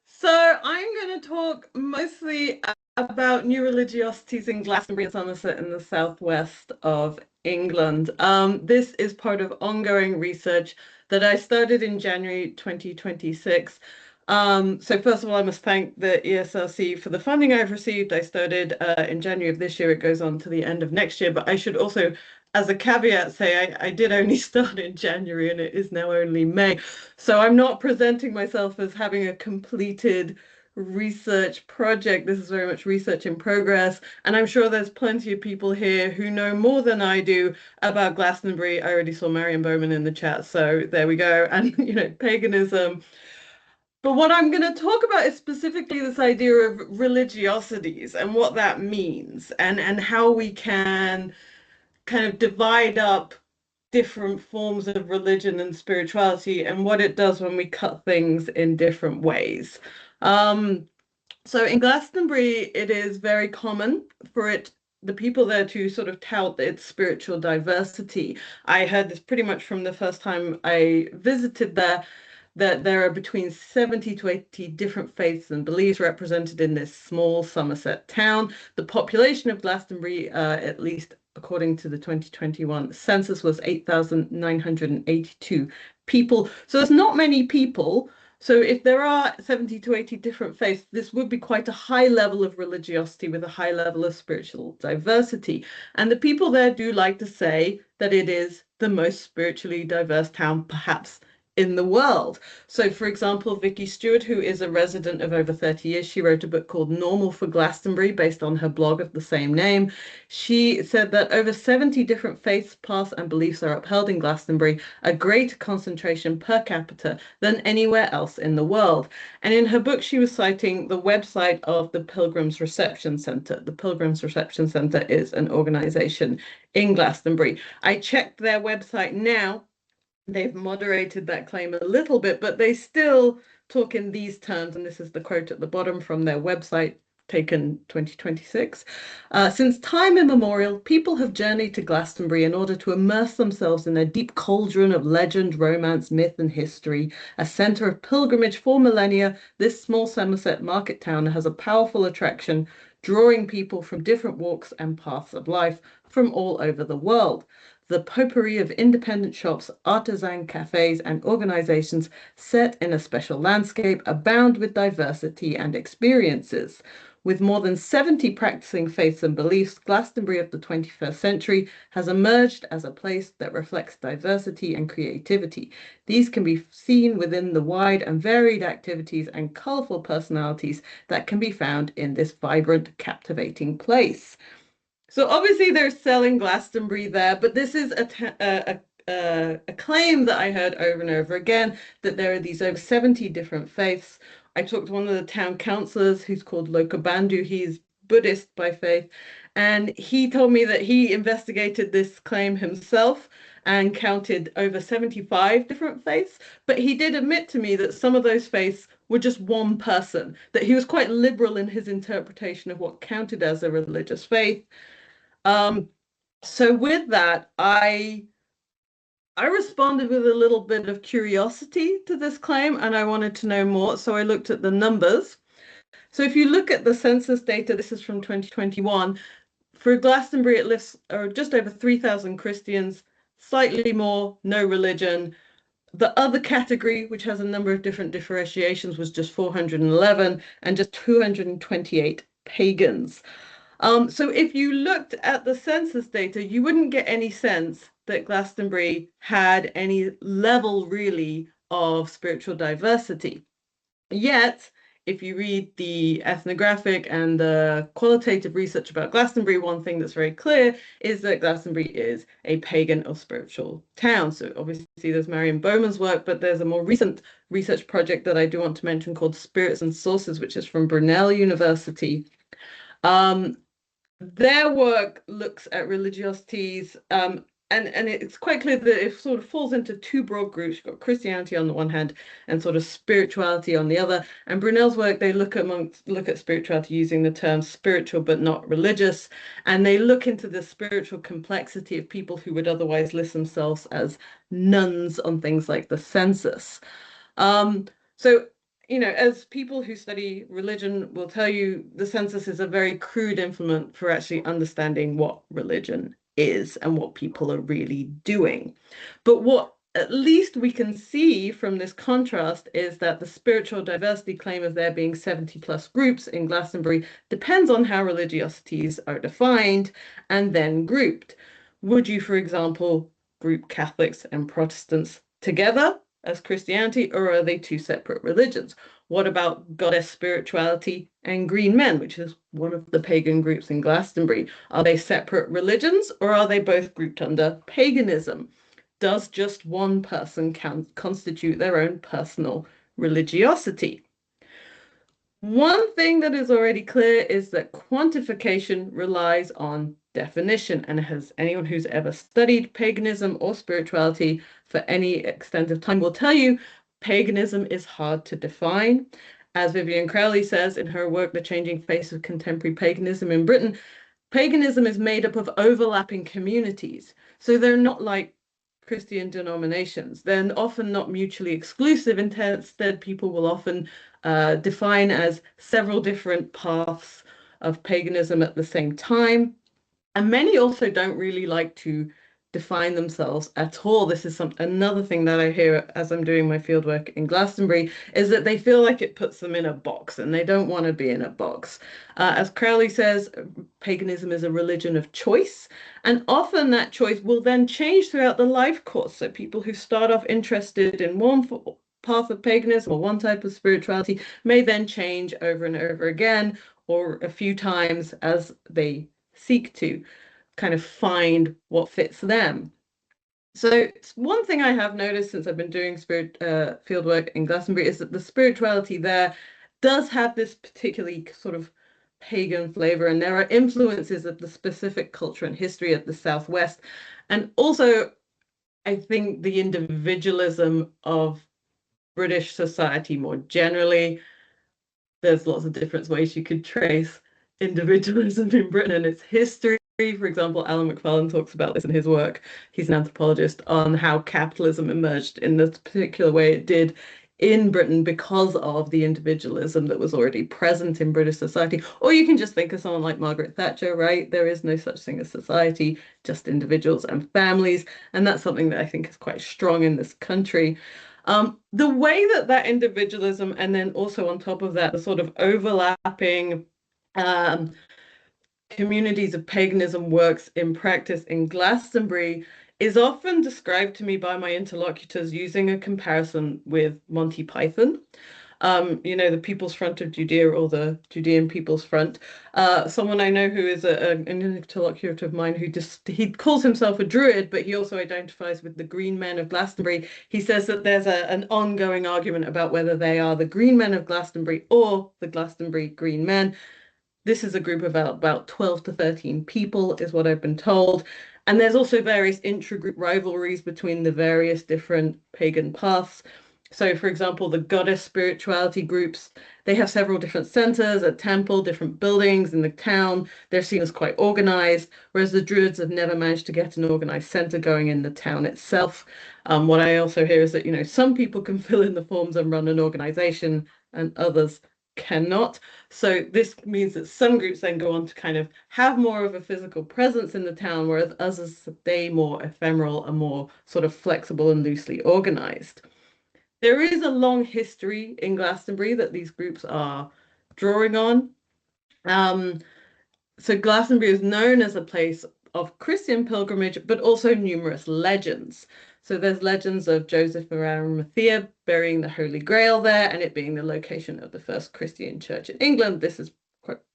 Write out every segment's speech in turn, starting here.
So I'm going to talk mostly about new religiosities in Glastonbury and Somerset in the southwest of England. This is part of ongoing research that I started in January 2026. So first of all, I must thank the ESRC for the funding I've received. I started in January of this year. It goes on to the end of next year. But I should also, as a caveat, say I did only start in January and it is now only May. So I'm not presenting myself as having a completed research project. This is very much research in progress. And I'm sure there's plenty of people here who know more than I do about Glastonbury. I already saw Marion Bowman in the chat, so there we go. And, paganism. But what I'm going to talk about is specifically this idea of religiosities and what that means and how we can kind of divide up different forms of religion and spirituality and what it does when we cut things in different ways. Um, so in Glastonbury, it is very common for the people there to sort of tout its spiritual diversity. I heard this pretty much from the first time I visited there, that there are between 70 to 80 different faiths and beliefs represented in this small Somerset town. The population of Glastonbury, at least according to the 2021 census, was 8,982 people. So there's not many people. So if there are 70 to 80 different faiths, this would be quite a high level of religiosity with a high level of spiritual diversity. And the people there do like to say that it is the most spiritually diverse town, perhaps in the world. So, for example, Vicky Stewart, who is a resident of over 30 years, she wrote a book called Normal for Glastonbury based on her blog of the same name. She said that over 70 different faiths, paths, and beliefs are upheld in Glastonbury, a greater concentration per capita than anywhere else in the world. And in her book, she was citing the website of the Pilgrims Reception Centre. The Pilgrims Reception Centre is an organization in Glastonbury. I checked their website now. They've moderated that claim a little bit, but they still talk in these terms, and this is the quote at the bottom from their website, taken 2026. Since time immemorial, people have journeyed to Glastonbury in order to immerse themselves in a deep cauldron of legend, romance, myth, and history. A centre of pilgrimage for millennia, this small Somerset market town has a powerful attraction, drawing people from different walks and paths of life from all over the world. The potpourri of independent shops, artisan cafes, and organizations set in a special landscape abound with diversity and experiences. With more than 70 practicing faiths and beliefs, Glastonbury of the 21st century has emerged as a place that reflects diversity and creativity. These can be seen within the wide and varied activities and colorful personalities that can be found in this vibrant, captivating place. So obviously they're selling Glastonbury there, but this is a claim that I heard over and over again, that there are these over 70 different faiths. I talked to one of the town councillors who's called Lokabandhu. He's Buddhist by faith, and he told me that he investigated this claim himself and counted over 75 different faiths. But he did admit to me that some of those faiths were just one person, that he was quite liberal in his interpretation of what counted as a religious faith. So with that, I responded with a little bit of curiosity to this claim, and I wanted to know more. So I looked at the numbers. So if you look at the census data, this is from 2021. For Glastonbury, it lists just over 3,000 Christians, slightly more, no religion. The other category, which has a number of different differentiations, was just 411 and just 228 pagans. So if you looked at the census data, you wouldn't get any sense that Glastonbury had any level really of spiritual diversity. Yet, if you read the ethnographic and the qualitative research about Glastonbury, one thing that's very clear is that Glastonbury is a pagan or spiritual town. So obviously there's Marion Bowman's work, but there's a more recent research project that I do want to mention called Spirits and Sources, which is from Brunel University. Their work looks at religiosities, and it's quite clear that it sort of falls into two broad groups. You've got Christianity on the one hand and sort of spirituality on the other. And Brunel's work, they look at spirituality using the term spiritual but not religious, and they look into the spiritual complexity of people who would otherwise list themselves as nuns on things like the census. So as people who study religion will tell you, the census is a very crude implement for actually understanding what religion is and what people are really doing. But what at least we can see from this contrast is that the spiritual diversity claim of there being 70 plus groups in Glastonbury depends on how religiosities are defined and then grouped. Would you, for example, group Catholics and Protestants together as Christianity, or are they two separate religions? What about goddess spirituality and green men, which is one of the pagan groups in Glastonbury? Are they separate religions, or are they both grouped under paganism? Does just one person constitute their own personal religiosity? One thing that is already clear is that quantification relies on definition, and has anyone who's ever studied paganism or spirituality for any extent of time will tell you paganism is hard to define. As Vivian Crowley says in her work, The Changing Face of Contemporary Paganism in Britain, paganism is made up of overlapping communities. So they're not like Christian denominations. They're often not mutually exclusive. Instead, people will often define as several different paths of paganism at the same time. And many also don't really like to define themselves at all. This is another thing that I hear as I'm doing my fieldwork in Glastonbury, is that they feel like it puts them in a box and they don't want to be in a box. As Crowley says, paganism is a religion of choice, and often that choice will then change throughout the life course. So people who start off interested in one path of paganism or one type of spirituality may then change over and over again, or a few times as they seek to kind of find what fits them. So one thing I have noticed since I've been doing fieldwork in Glastonbury is that the spirituality there does have this particularly sort of pagan flavor, and there are influences of the specific culture and history of the Southwest. And also, I think the individualism of British society more generally. There's lots of different ways you could trace individualism in Britain and its history. For example, Alan McFarlane talks about this in his work. He's an anthropologist on how capitalism emerged in the particular way it did in Britain because of the individualism that was already present in British society. Or you can just think of someone like Margaret Thatcher, right? There is no such thing as society, just individuals and families. And that's something that I think is quite strong in this country. The way that individualism, and then also on top of that, the sort of overlapping communities of paganism works in practice in Glastonbury is often described to me by my interlocutors using a comparison with Monty Python. The People's Front of Judea, or the Judean People's Front. Someone I know who is an interlocutor of mine he calls himself a druid, but he also identifies with the Green Men of Glastonbury. He says that there's an ongoing argument about whether they are the Green Men of Glastonbury or the Glastonbury Green Men. This is a group of about 12 to 13 people, is what I've been told. And there's also various intra-group rivalries between the various different pagan paths. So, for example, the goddess spirituality groups, they have several different centers, a temple, different buildings in the town. They're seen as quite organized, whereas the druids have never managed to get an organized center going in the town itself. What I also hear is that, some people can fill in the forms and run an organization, and others cannot. So this means that some groups then go on to kind of have more of a physical presence in the town, whereas others stay more ephemeral and more sort of flexible and loosely organized. There is a long history in Glastonbury that these groups are drawing on. So Glastonbury is known as a place of Christian pilgrimage, but also numerous legends. So there's legends of Joseph of Arimathea burying the Holy Grail there, and it being the location of the first Christian church in England. This is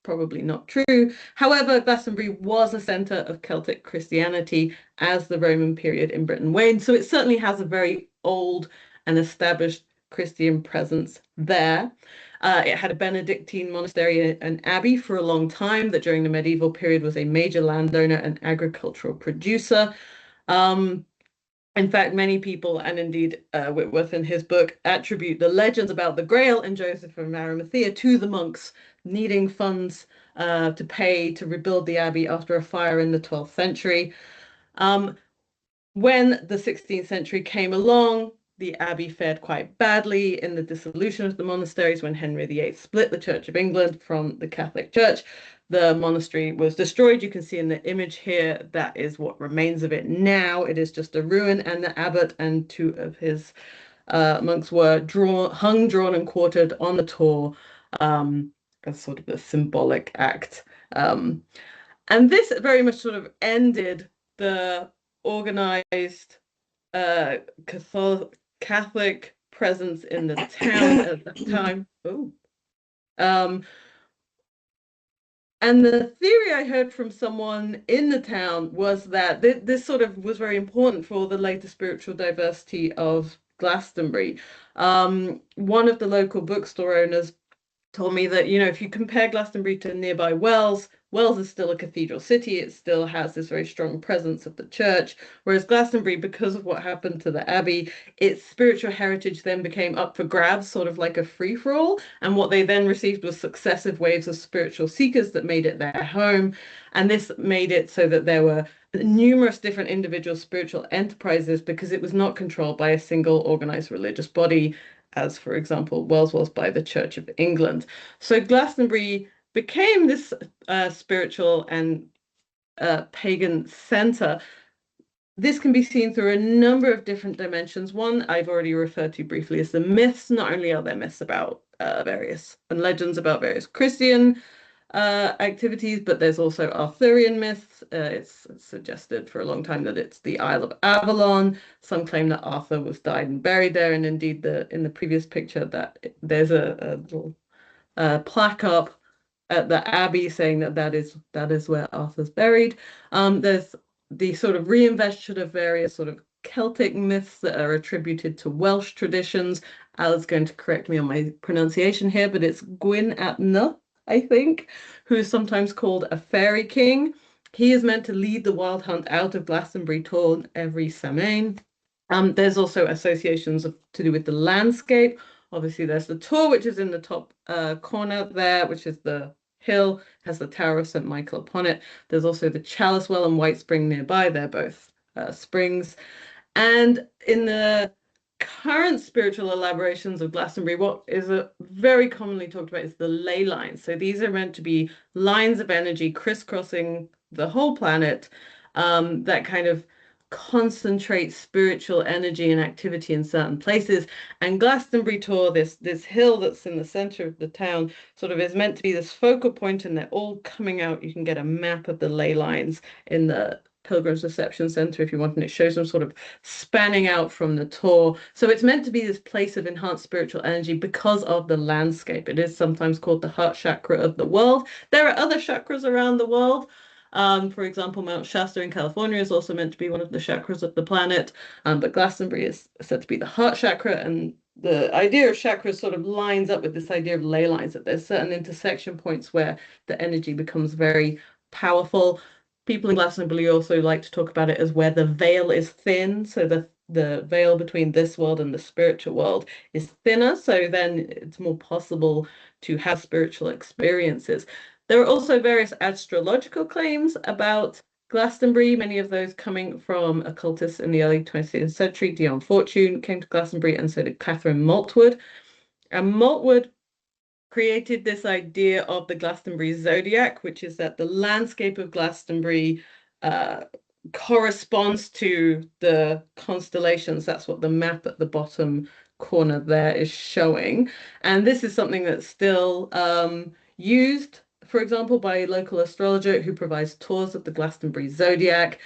probably not true. However, Glastonbury was a centre of Celtic Christianity as the Roman period in Britain waned, so it certainly has a very old and established Christian presence there. It had a Benedictine monastery and abbey for a long time, that during the medieval period was a major landowner and agricultural producer. In fact, many people, and indeed Whitworth in his book, attribute the legends about the Grail and Joseph of Arimathea to the monks needing funds to pay to rebuild the abbey after a fire in the 12th century. When the 16th century came along, the abbey fared quite badly in the dissolution of the monasteries when Henry VIII split the Church of England from the Catholic Church. The monastery was destroyed. You can see in the image here, that is what remains of it now. It is just a ruin, and the abbot and two of his monks were hung, drawn, and quartered on the tor as sort of a symbolic act. And this very much sort of ended the organized Catholic presence in the town at that time. Oh. And the theory I heard from someone in the town was that this sort of was very important for the later spiritual diversity of Glastonbury. One of the local bookstore owners told me that, if you compare Glastonbury to nearby Wells, Wells is still a cathedral city. It still has this very strong presence of the church, whereas Glastonbury, because of what happened to the abbey, its spiritual heritage then became up for grabs, sort of like a free-for-all. And what they then received was successive waves of spiritual seekers that made it their home. And this made it so that there were numerous different individual spiritual enterprises because it was not controlled by a single organized religious body, as, for example, Wells was by the Church of England. So Glastonbury became this spiritual and pagan center. This can be seen through a number of different dimensions. One I've already referred to briefly is the myths. Not only are there myths about various and legends about various Christian activities, but there's also Arthurian myths. It's suggested for a long time that it's the Isle of Avalon. Some claim that Arthur was died and buried there, and indeed in the previous picture that there's a little plaque up at the abbey saying that is where Arthur's buried. There's the sort of reinvention of various sort of Celtic myths that are attributed to Welsh traditions. Ala's going to correct me on my pronunciation here, but it's Gwyn ap Nudd, I think, who is sometimes called a fairy king. He is meant to lead the wild hunt out of Glastonbury Tor every Samhain. There's also associations to do with the landscape. Obviously, there's the Tor, which is in the top corner there, which is the hill, has the Tower of St. Michael upon it. There's also the Chalice Well and White Spring nearby. They're both springs. And in the current spiritual elaborations of Glastonbury, what is very commonly talked about is the ley lines. So these are meant to be lines of energy crisscrossing the whole planet that kind of concentrate spiritual energy and activity in certain places. And Glastonbury Tor, this hill that's in the center of the town, sort of is meant to be this focal point, and they're all coming out. You can get a map of the ley lines in the Pilgrims Reception Center if you want, and it shows them sort of spanning out from the Tor. So it's meant to be this place of enhanced spiritual energy because of the landscape. It is sometimes called the heart chakra of the world. There are other chakras around the world. For example, Mount Shasta in California is also meant to be one of the chakras of the planet, but Glastonbury is said to be the heart chakra, and the idea of chakras sort of lines up with this idea of ley lines, that there's certain intersection points where the energy becomes very powerful. People in Glastonbury also like to talk about it as where the veil is thin, so the veil between this world and the spiritual world is thinner, so then it's more possible to have spiritual experiences. There are also various astrological claims about Glastonbury, many of those coming from occultists in the early 20th century. Dion Fortune came to Glastonbury, and so did Catherine Maltwood. And Maltwood created this idea of the Glastonbury zodiac, which is that the landscape of Glastonbury corresponds to the constellations. That's what the map at the bottom corner there is showing. And this is something that's still used, for example, by a local astrologer who provides tours of the Glastonbury zodiac.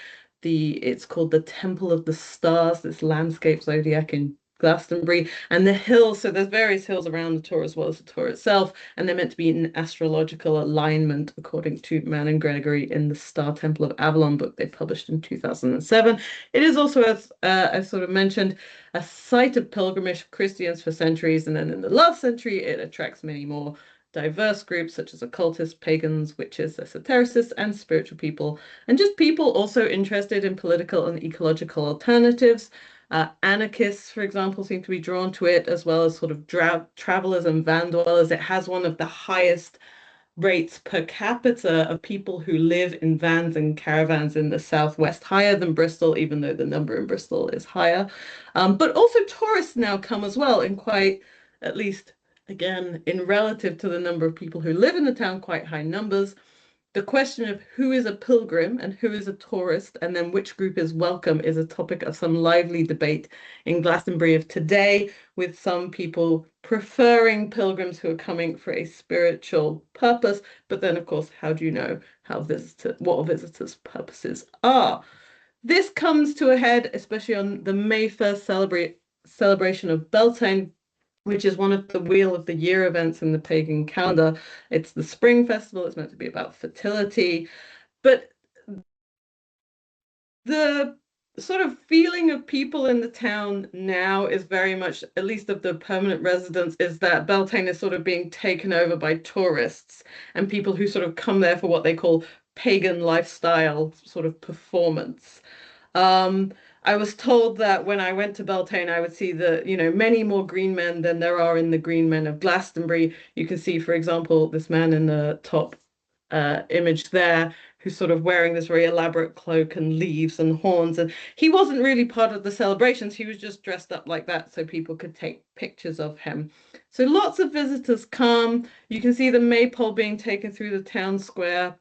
It's called the Temple of the Stars, this landscape zodiac in Glastonbury, and the hills. So there's various hills around the Tor as well as the Tor itself, and they're meant to be in astrological alignment according to Mann and Gregory in the Star Temple of Avalon book they published in 2007. It is also, as I sort of mentioned, a site of pilgrimage for Christians for centuries, and then in the last century it attracts many more diverse groups such as occultists, pagans, witches, esotericists, and spiritual people, and just people also interested in political and ecological alternatives. Anarchists, for example, seem to be drawn to it, as well as sort of travelers and van dwellers. It has one of the highest rates per capita of people who live in vans and caravans in the southwest, higher than Bristol, even though the number in Bristol is higher. But also tourists now come as well in quite, at least again, in relative to the number of people who live in the town, quite high numbers. The question of who is a pilgrim and who is a tourist, and then which group is welcome, is a topic of some lively debate in Glastonbury of today, with some people preferring pilgrims who are coming for a spiritual purpose. But then, of course, how do you know what a visitor's purposes are? This comes to a head, especially on the May 1st celebration of Beltane, which is one of the Wheel of the Year events in the pagan calendar. It's the spring festival. It's meant to be about fertility. But the sort of feeling of people in the town now is very much, at least of the permanent residents, is that Beltane is sort of being taken over by tourists and people who sort of come there for what they call pagan lifestyle sort of performance. Um, I was told that when I went to Beltane, I would see many more green men than there are in the green men of Glastonbury. You can see, for example, this man in the top image there, who's sort of wearing this very elaborate cloak and leaves and horns. And he wasn't really part of the celebrations. He was just dressed up like that so people could take pictures of him. So lots of visitors come. You can see the maypole being taken through the town square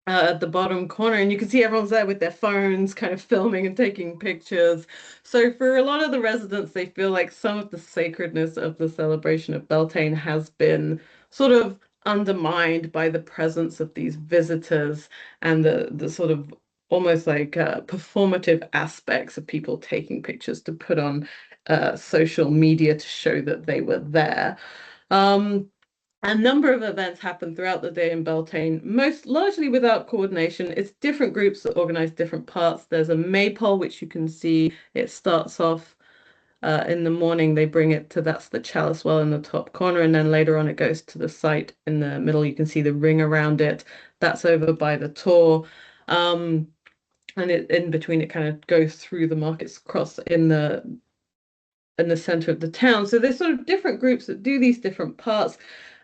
at the bottom corner, and you can see everyone's there with their phones, kind of filming and taking pictures. So for a lot of the residents, they feel like some of the sacredness of the celebration of Beltane has been sort of undermined by the presence of these visitors and the sort of almost like performative aspects of people taking pictures to put on social media to show that they were there. Um, a number of events happen throughout the day in Beltane, most largely without coordination. It's different groups that organize different parts. There's a maypole, which you can see. It starts off in the morning. They bring it to that's the chalice well in the top corner, and then later on it goes to the site in the middle. You can see the ring around it. That's over by the Tor. And in between it kind of goes through the markets cross in the center of the town. So there's sort of different groups that do these different parts.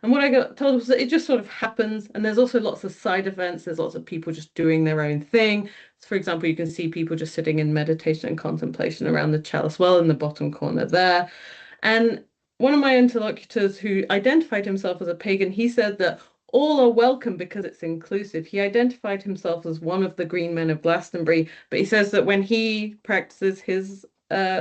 And what I got told was that it just sort of happens. And there's also lots of side events. There's lots of people just doing their own thing. So for example, you can see people just sitting in meditation and contemplation around the chalice well in the bottom corner there. And one of my interlocutors who identified himself as a pagan, he said that all are welcome because it's inclusive. He identified himself as one of the green men of Glastonbury, but he says that when he practices his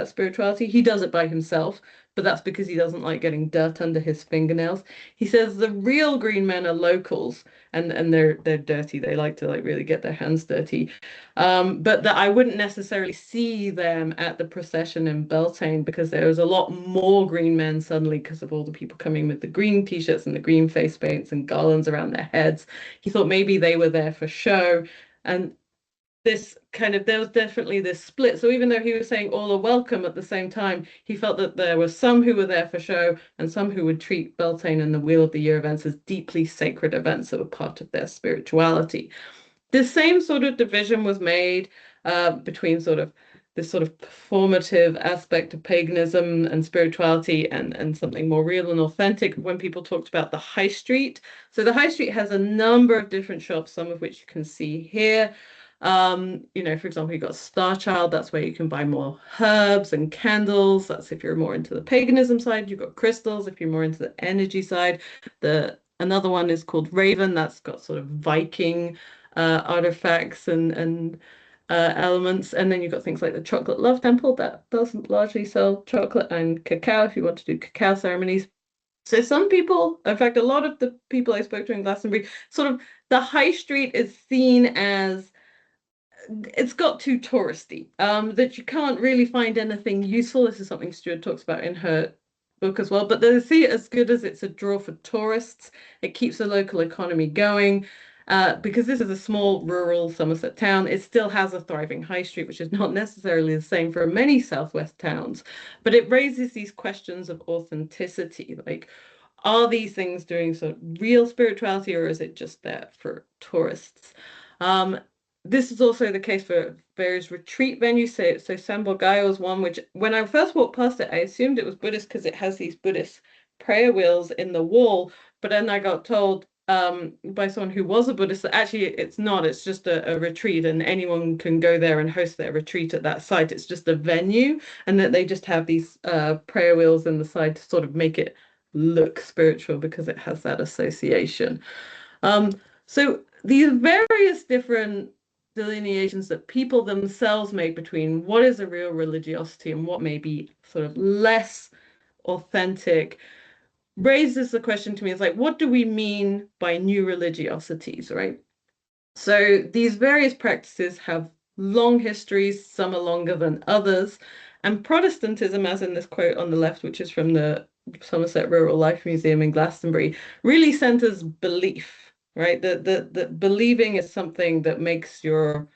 spirituality, he does it by himself, but that's because he doesn't like getting dirt under his fingernails. He says the real green men are locals, and they're dirty. They like to like really get their hands dirty. But that I wouldn't necessarily see them at the procession in Beltane because there was a lot more green men suddenly because of all the people coming with the green t-shirts and the green face paints and garlands around their heads. He thought maybe they were there for show. And there was definitely this split. So even though he was saying all are welcome at the same time, he felt that there were some who were there for show and some who would treat Beltane and the Wheel of the Year events as deeply sacred events that were part of their spirituality. The same sort of division was made between sort of this sort of performative aspect of paganism and spirituality and something more real and authentic when people talked about the high street. So the high street has a number of different shops, some of which you can see here. For example, you've got Star Child, that's where you can buy more herbs and candles. That's if you're more into the paganism side. You've got crystals if you're more into the energy side. Another one is called Raven, that's got sort of Viking artifacts and elements. And then you've got things like the Chocolate Love Temple that does largely sell chocolate and cacao if you want to do cacao ceremonies. So some people, in fact, a lot of the people I spoke to in Glastonbury, sort of the high street is seen as it's got too touristy, that you can't really find anything useful. This is something Stuart talks about in her book as well. But they see it as good as it's a draw for tourists. It keeps the local economy going. Because this is a small rural Somerset town, it still has a thriving high street, which is not necessarily the same for many southwest towns. But it raises these questions of authenticity, like, are these things doing sort of real spirituality, or is it just there for tourists? This is also the case for various retreat venues. So Sambogayo is one which, when I first walked past it, I assumed it was Buddhist because it has these Buddhist prayer wheels in the wall. But then I got told by someone who was a Buddhist. Actually, it's not. It's just a retreat, and anyone can go there and host their retreat at that site. It's just a venue, and that they just have these prayer wheels in the side to sort of make it look spiritual because it has that association. Um, so these various different delineations that people themselves make between what is a real religiosity and what may be sort of less authentic raises the question to me, is like, what do we mean by new religiosities, right? So these various practices have long histories, some are longer than others. And Protestantism, as in this quote on the left, which is from the Somerset Rural Life Museum in Glastonbury, really centers belief, right? That believing is something that makes your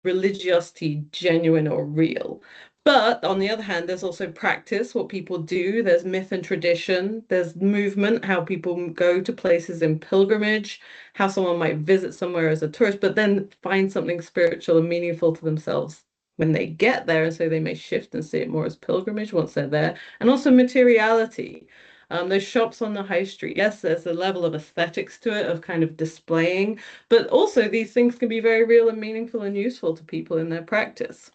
religiosity genuine or real. But on the other hand, there's also practice, what people do. There's myth and tradition. There's movement, how people go to places in pilgrimage, how someone might visit somewhere as a tourist, but then find something spiritual and meaningful to themselves when they get there. And so they may shift and see it more as pilgrimage once they're there. And also materiality. Those shops on the high street, yes, there's a level of aesthetics to it, of kind of displaying, but also these things can be very real and meaningful and useful to people in their practice.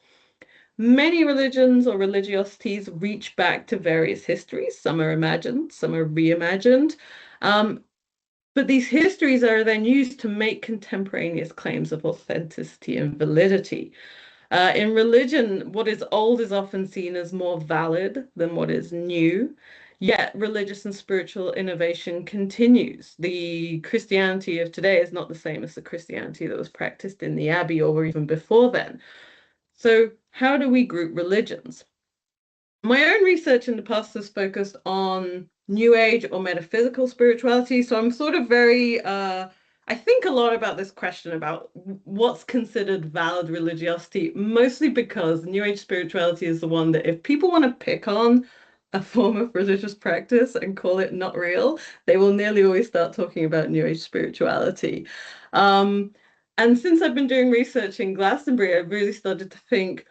Many religions or religiosities reach back to various histories. Some are imagined, some are reimagined. But these histories are then used to make contemporaneous claims of authenticity and validity. In religion, what is old is often seen as more valid than what is new. Yet religious and spiritual innovation continues. The Christianity of today is not the same as the Christianity that was practiced in the Abbey or even before then. So, how do we group religions? My own research in the past has focused on New Age or metaphysical spirituality. So I'm sort of very, I think a lot about this question about what's considered valid religiosity, mostly because New Age spirituality is the one that if people want to pick on a form of religious practice and call it not real, they will nearly always start talking about New Age spirituality. Um, and since I've been doing research in Glastonbury, I've really started to think,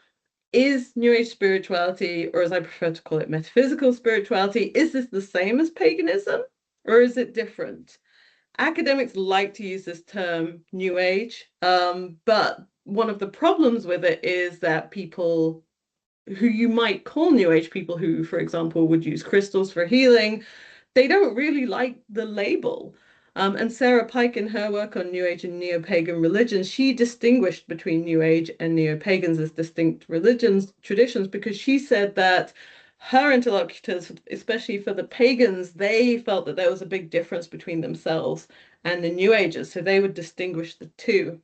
is New Age spirituality, or as I prefer to call it, metaphysical spirituality, is this the same as paganism or is it different? Academics like to use this term New Age, but one of the problems with it is that people who you might call New Age, people who, for example, would use crystals for healing, they don't really like the label. And Sarah Pike, in her work on New Age and neo-pagan religions, she distinguished between New Age and neo-pagans as distinct religions, traditions, because she said that her interlocutors, especially for the pagans, they felt that there was a big difference between themselves and the New Agers, so they would distinguish the two.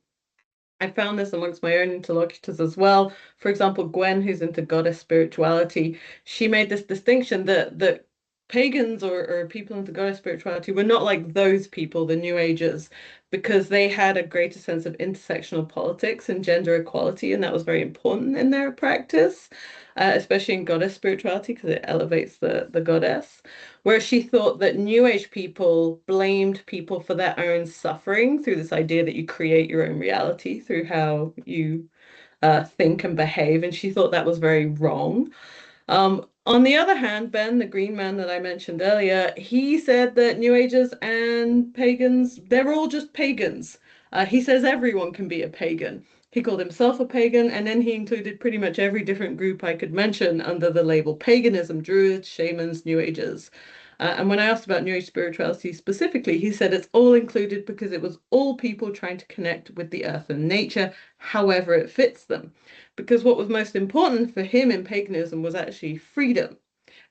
I found this amongst my own interlocutors as well. For example, Gwen, who's into goddess spirituality, she made this distinction that pagans or people into goddess spirituality were not like those people, the New Agers, because they had a greater sense of intersectional politics and gender equality, and that was very important in their practice, especially in goddess spirituality, because it elevates the goddess. Whereas she thought that New Age people blamed people for their own suffering through this idea that you create your own reality through how you think and behave. And she thought that was very wrong. On the other hand, Ben, the green man that I mentioned earlier, he said that New Agers and pagans, they're all just pagans. He says everyone can be a pagan. He called himself a pagan, and then he included pretty much every different group I could mention under the label paganism, druids, shamans, New Agers. And when I asked about New Age spirituality specifically, he said it's all included because it was all people trying to connect with the earth and nature, however it fits them. Because what was most important for him in paganism was actually freedom.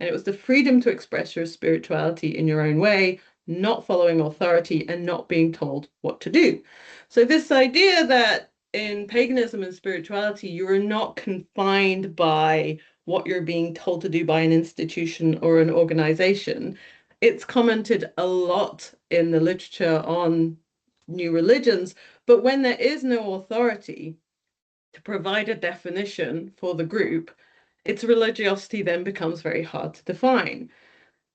And it was the freedom to express your spirituality in your own way, not following authority and not being told what to do. So, this idea that in paganism and spirituality, you are not confined by what you're being told to do by an institution or an organization. It's commented a lot in the literature on new religions, but when there is no authority to provide a definition for the group, its religiosity then becomes very hard to define.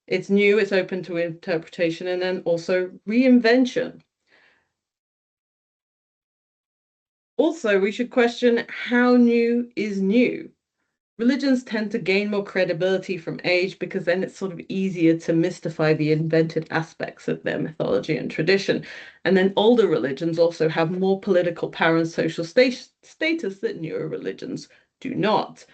It's new, it's open to interpretation, and then also reinvention. Also, we should question how new is new. Religions tend to gain more credibility from age because then it's sort of easier to mystify the invented aspects of their mythology and tradition. And then older religions also have more political power and social status that newer religions do not.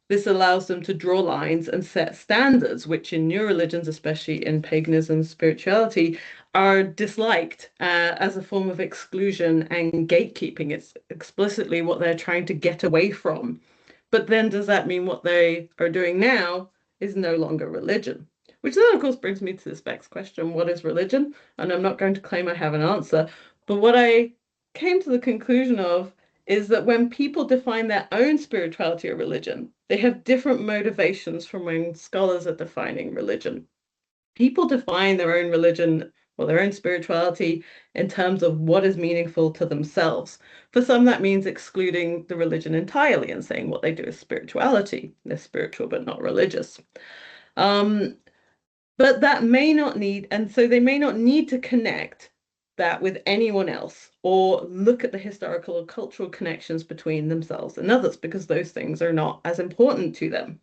This allows them to draw lines and set standards, which in new religions, especially in paganism and spirituality, are disliked as a form of exclusion and gatekeeping. It's explicitly what they're trying to get away from. But then does that mean what they are doing now is no longer religion? Which then, of course, brings me to this next question: what is religion? And I'm not going to claim I have an answer, but what I came to the conclusion of is that when people define their own spirituality or religion, they have different motivations from when scholars are defining religion. People define their own religion or their own spirituality in terms of what is meaningful to themselves. For some, that means excluding the religion entirely and saying what they do is spirituality. They're spiritual but not religious. Um, but that may not need, and so they may not need to connect that with anyone else or look at the historical or cultural connections between themselves and others because those things are not as important to them.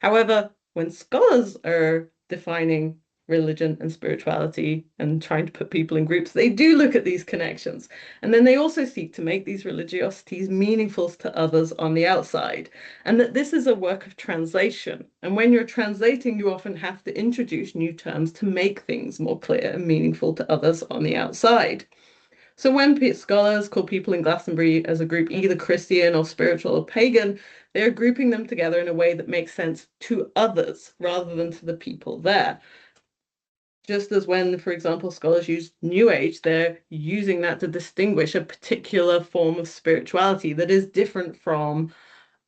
However, when scholars are defining religion and spirituality and trying to put people in groups, they do look at these connections. And then they also seek to make these religiosities meaningful to others on the outside. And that this is a work of translation. And when you're translating, you often have to introduce new terms to make things more clear and meaningful to others on the outside. So when scholars call people in Glastonbury as a group either Christian or spiritual or pagan, they're grouping them together in a way that makes sense to others rather than to the people there. Just as when, for example, scholars use New Age, they're using that to distinguish a particular form of spirituality that is different from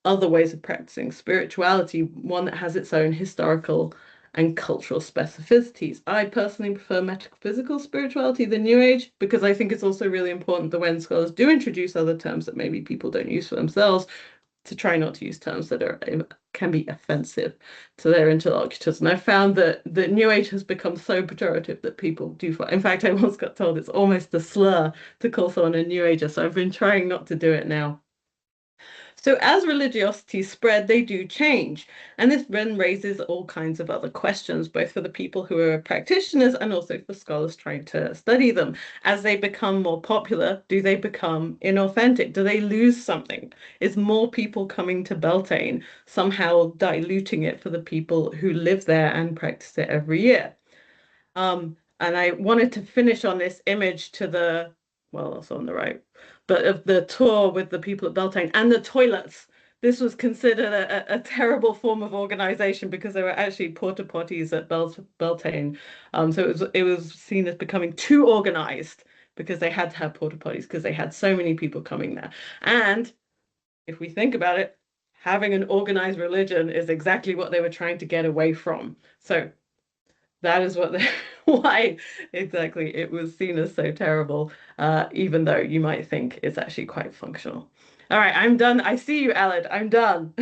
other ways of practicing spirituality, one that has its own historical and cultural specificities. I personally prefer metaphysical spirituality than New Age because I think it's also really important that when scholars do introduce other terms that maybe people don't use for themselves, to try not to use terms that are can be offensive to their interlocutors. And I found that New Age has become so pejorative that people do find. In fact, I once got told it's almost a slur to call someone a New Ager, so I've been trying not to do it now. So as religiosities spread, they do change. And this then raises all kinds of other questions, both for the people who are practitioners and also for scholars trying to study them. As they become more popular, do they become inauthentic? Do they lose something? Is more people coming to Beltane somehow diluting it for the people who live there and practice it every year? And I wanted to finish on this image to the, well, also on the right, but of the tour with the people at Beltane and the toilets. This was considered a terrible form of organization because there were actually porta potties at Beltane. So it was seen as becoming too organized because they had to have porta potties because they had so many people coming there. And if we think about it, having an organized religion is exactly what they were trying to get away from. So that is what they, why exactly it was seen as so terrible, even though you might think it's actually quite functional. All right, I'm done. I see you, Aled. I'm done.